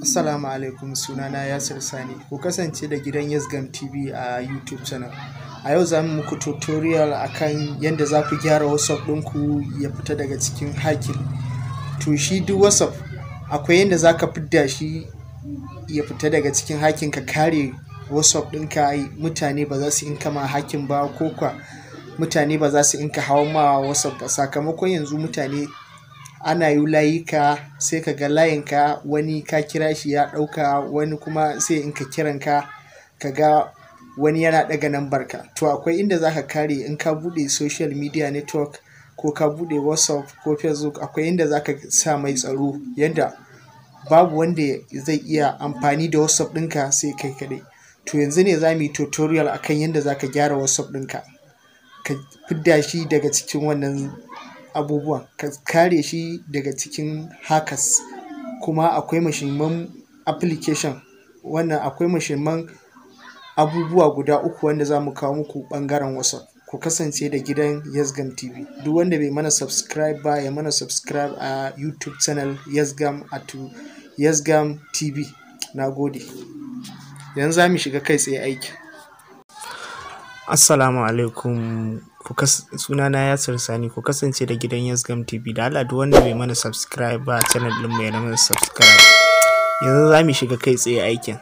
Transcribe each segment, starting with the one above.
Assalamu alaikum, sunana Yasir Sani. Ku kasance da gidan Yasgam TV a YouTube channel. A yau za mu muku tutorial akan yadda za ku gyara WhatsApp ɗinku ya fita daga cikin hacking. To shi duk WhatsApp akwai yadda za ka fidda shi ya fita daga cikin hacking, ka kare WhatsApp ɗinka mutane ba za su inka ma hacking ba, ko kwa mutane ba za su inka hawa ma WhatsApp ba. Sakamakon yanzu mutane ana yi layuka, sai ka ga layinka wani ka kira shi ya ɗauka, wani kuma sai in ka kiranka ka ga wani yana ɗaga nambar ka. To akwai inda za ka kare in ka buɗe social media network ko ka buɗe WhatsApp ko Facebook, akwai inda za ka sa mai tsaro yadda babu wanda zai iya amfani da WhatsApp ɗinka sai kai kaɗai. To yanzu ne za mu yi tutorial akan yadda za ka gyara WhatsApp ɗinka, ka fidda shi daga cikin wannan abubuwan, ka kare shi daga cikin hackers. Kuma akwai muhimman application, wannan akwai muhimman abubuwa guda uku wanda za mu kawo muku ɓangaren WhatsApp. Ku kasance da gidan Yasgam TV. Duk wanda bai mana subscribe ba ya mana subscribe a YouTube channel Yasgam Yasgam TV. Na gode. Yanzu za mu shiga kai tsaye aiki. Assalamu alaikum, sunana Yasir Sani. Ku kasance da gidan Yasgam TV. Da Allah duk wanda bai mana subscribe ba channel din mu ya mana subscribe. Yanzu za mu shiga kai tsaye aikin.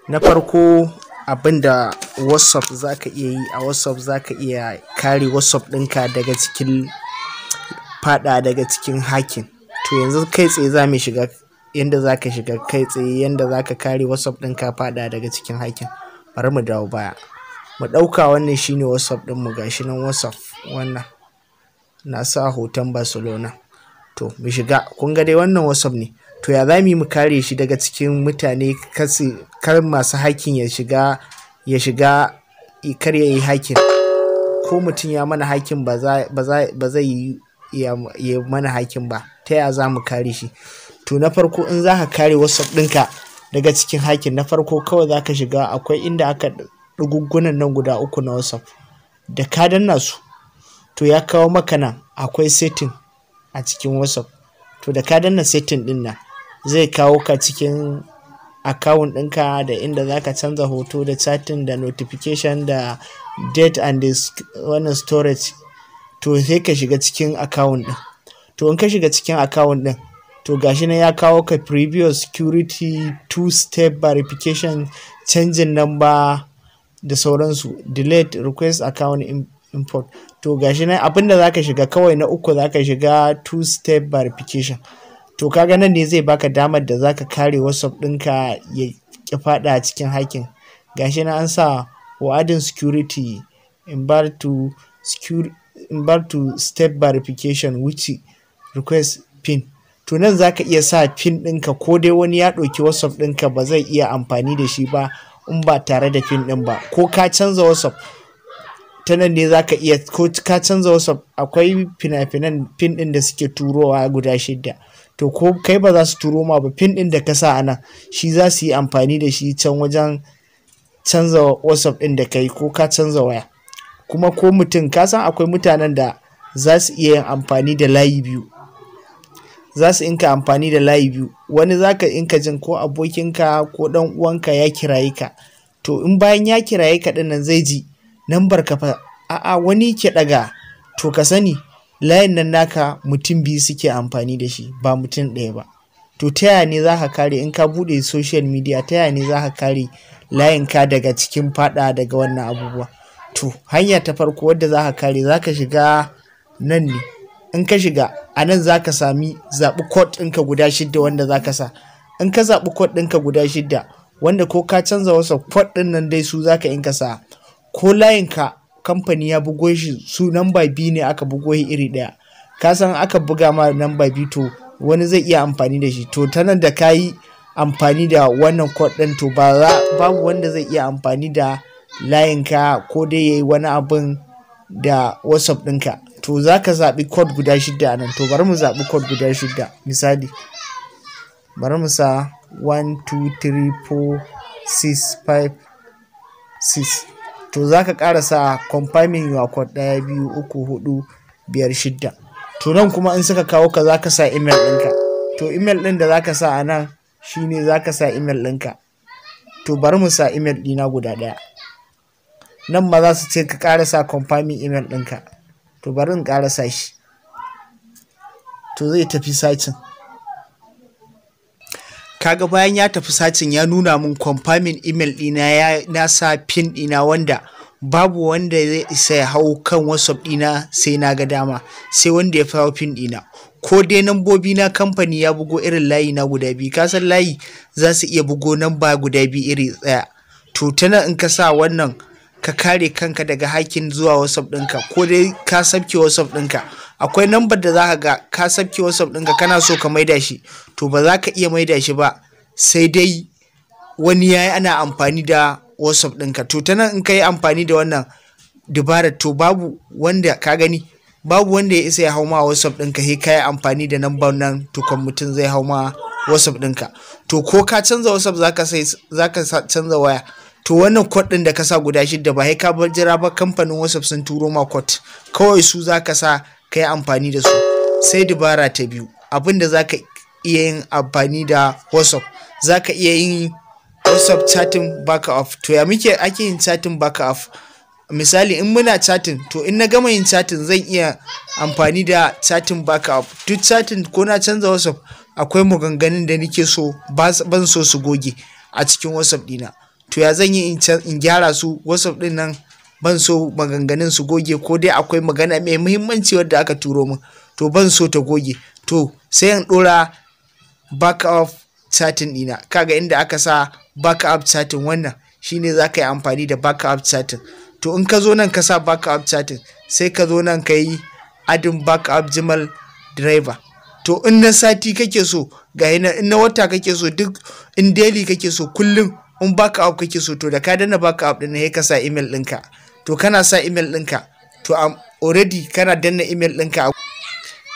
Na farko, abinda WhatsApp zaka iya yi a WhatsApp, zaka iya kare WhatsApp ɗinka daga cikin daga cikin hacking. To yanzu kai tsaye za mu shiga yanda zaka shiga kai tsaye yanda zaka kare WhatsApp ɗinka daga cikin hacking. Bari mu dawo baya. Mu ɗauka wannan shine WhatsApp ɗinmu, gashi nan WhatsApp wannan na sa hoton Barcelona. To mu shiga, kun ga dai wannan WhatsApp ne. To ya za mu kare shi daga cikin mutane, kar masu hacking ya shiga kar ya yi hacking, ko mutum ya mana hacking ba zai yi mana hacking ba. Ta ya za mu kare shi? To na farko, in za ka kare WhatsApp ɗinka daga cikin hacking, na farko kawai za ka shiga, akwai inda aka ɗugugunan nan guda uku na WhatsApp, da ka danna su to ya kawo maka nan akwai setting a cikin WhatsApp. To da ka danna setting ɗin nan zai kawo ka cikin account ɗinka, da inda za ka canza hoto, da chatting, da notification, da date and wannan storage. To sai ka shiga cikin account ɗin. To in ka shiga cikin account ɗin, to gashi nan ya kawo ka previous security, 2-step verification, changing number da sauransu, delete request account import. To gashi nan abinda zaka shiga kawai na uku, zaka shiga 2-step verification. To kaga nan ne zai baka damar da zaka kare WhatsApp ɗinka ya ki fada a cikin hacking. Gashi nan an sa adding security invert to step verification which request pin. To nan zaka iya sa pin ɗinka, ko dai wani ya ɗauki WhatsApp ɗinka ba zai iya amfani da shi ba in ba tare da pin ɗin ba, ko ka canza WhatsApp ta nan ne zaka iya, ko ka canza WhatsApp akwai fina-finan pin ɗin da suke turowa guda 6. To ko kai ba za su turo ma ba, pin ɗin da ka sa a nan shi za su yi amfani da shi can wajen canza WhatsApp ɗin da kai, ko ka canza waya. Kuma ko mutum, ka san akwai mutanen da za su iya yin amfani da layi biyu, za su inka amfani da layi biyu. Wani zaka inka jin ko abokinka ko dan uwanka ya kiraye ka, to in bayan ya kiraye ka dinnan zai ji nambar ka fa wani ke daga, to ka sani layin nan naka mutum biyu suke amfani da shi, ba mutum ɗaya ba. To ta yaya ne za ka kare, in ka buɗe social media, ta yaya ne za ka kare layinka daga cikin daga wannan abubuwa? To hanya ta farko wadda za ka kare, za ka shiga nan ne. In ka shiga a nan za ka sami zaɓi code ɗinka guda 6 wanda za ka sa. In ka zaɓi code ɗinka guda 6 wanda ko ka canza wasu code ɗin nan dai su za ka inka sa, ko layinka kamfani ya bugo shi su namba 2 ne aka bugo shi iri ɗaya, ka san aka buga ma namba 2 to wani zai iya amfani da shi. To ta nan da ka yi amfani da wannan code ɗin, to babu wanda zai iya amfani da layinka ko dai ya yi wani abin da WhatsApp ɗinka. To za ka zaɓi code guda 6 a nan. To bari mu zaɓi code guda 6. Misali, bari mu sa 1 2 3 4 6 5 6. To za ka ƙara sa confirming your code 1 2 3 4 5 6. To nan kuma in suka kawo ka, za ka sa email ɗinka. To email ɗin da za ka sa a nan shine za ka sa email ɗinka. To bari mu sa email ɗina guda ɗaya. Nan ma za su ce ka ƙara sa confirming email ɗinka. To bari in ƙara sa shi. To zai tafi sacin. Kaga bayan ya tafi sacin ya nuna min confirming email ɗina na sa pin ɗina wanda babu wanda zai isa ya hau kan WhatsApp ɗina sai na ga dama, sai wanda ya kawo pin ɗina. Ko dai nambobi na kamfani ya bugo irin layi na guda biyu, ka san layi za su iya bugo namba guda biyu iri ɗaya. To tana in ka sa wannan ka kare kanka daga hakin zuwa WhatsApp ɗinka, ko dai ka sabke WhatsApp ɗinka. Akwai nambar da za ka ga ka sabke WhatsApp ɗinka kana so ka maida shi, to ba za ka iya maida shi ba sai dai wani yayi ana amfani da WhatsApp ɗinka. To ta nan in ka yi amfani da wannan dabarar, to babu wanda ka gani, babu wanda ya isa ya hau ma WhatsApp ɗinka sai ka yi amfani da nambar nan tukun mutum zai hau ma WhatsApp ɗinka. To ko ka canza WhatsApp za ka canza waya, to wannan code ɗin da ka sa guda 6 ba sai ka jira ba kamfanin WhatsApp sun turo ma code, kawai su za ka sa ka yi amfani da su. Sai dabara ta biyu, abin da za ka iya yin amfani da WhatsApp, za ka iya yin WhatsApp chatting baka off. To ya muke ake yin chatting baka off? Misali in muna chatting, to in na gama yin chatting zan iya amfani da chatting baka off. Duk chatting ko na canza WhatsApp akwai maganganun da nake so ban so su goge a cikin WhatsApp dina. To ya zan yi in gyara su WhatsApp din nan ban so maganganun su goge, ko dai akwai magana mai muhimmanci wadda aka turo min to ban so ta goge. To sai in dora baka off chatting dina. Kaga inda aka sa baka up chatting, wannan shine za ka yi amfani da baka up chatting. To in ka zo nan ka sa baka up chatting, sai ka zo nan ka yi adin baka up Gmail driver. To in na sati kake so ga in na wata kake so, duk in daily kake so, kullum in baka up kake so, to da ka danna baka up din sai ka sa email ɗinka. To kana sa email ɗinka, to already kana danna email ɗinka.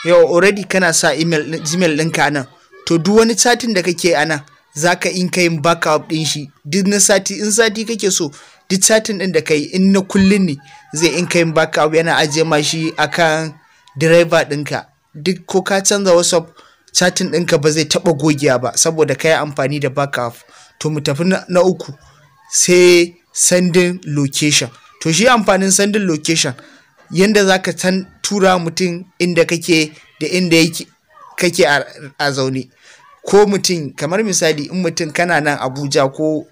Yau already kana sa Gmail ɗinka nan. To duk wani chatting da kake a nan za ka in ka yin backup ɗin shi duk na sati. In sati kake so, duk chatting ɗin da ka yi in na kullum ne zai in ka yin backup, yana ajiye ma shi akan driver ɗinka. Duk ko ka canza WhatsApp chatting ɗinka ba zai taɓa gogiya ba saboda ka yi amfani da backup. To mu tafi na uku, sai sending location. To shi amfanin sending location, yanda za ka tura mutum inda kake da inda kake a zaune. Ko mutum kamar misali in mutum kana nan Abuja ko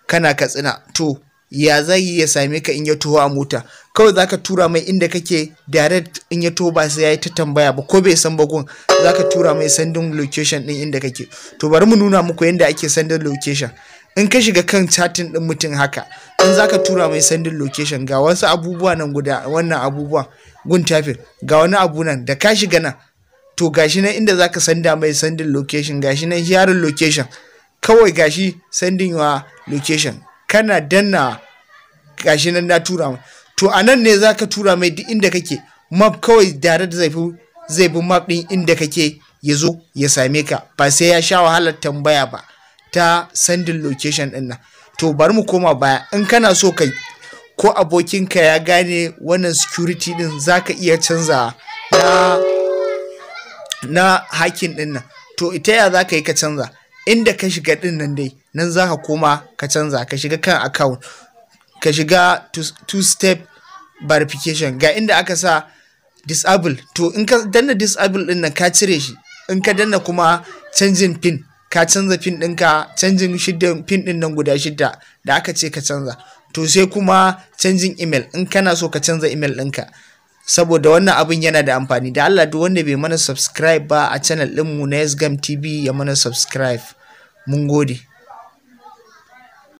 kana Katsina, to ya zai ya same ka in ya taho a mota? Kawai za ka tura mai inda kake direct, in ya taho ba sai ya yi ta tambaya ba, ko bai san bagun za ka tura mai sending location ɗin inda kake. To bari mu nuna muku yadda ake sending location. In ka shiga kan chatting ɗin mutum haka, in za ka tura mai sending location, ga wasu abubuwa nan guda, wannan abubuwa gun tafin, ga wani abu nan da ka shiga nan, to gashi nan inda za ka senda mai sending location, gashi nan sharing location, kawai gashi sending wa location, kana danna gashi nan na tura mai. To a nan ne za ka tura mai duk inda kake, map kawai direct zai bi map ɗin inda kake ya zo ya same ka, ba sai ya sha wahalar tambaya ba ta sending location ɗin nan. To bari mu koma baya. In kana so kai ko abokinka ya gane wannan security ɗin, za ka iya canza na hacking ɗin nan. To ita ya za ka yi ka canza? Inda ka shiga ɗin nan dai, nan za ka koma ka canza. Ka shiga kan account, ka shiga two-step verification, ga inda aka sa disable. To in ka danna disable ɗin nan ka cire shi. In ka danna kuma canjin pin, ka canza pin ɗinka, canjin pin ɗin nan guda 6 da aka ce ka canza. To sai kuma canjin email, in kana so ka canza email ɗinka, saboda wannan abin yana da amfani. Da Allah duk wanda bai mana subscribe ba a channel ɗinmu na Yasgam TV ya mana subscribe. Mun gode.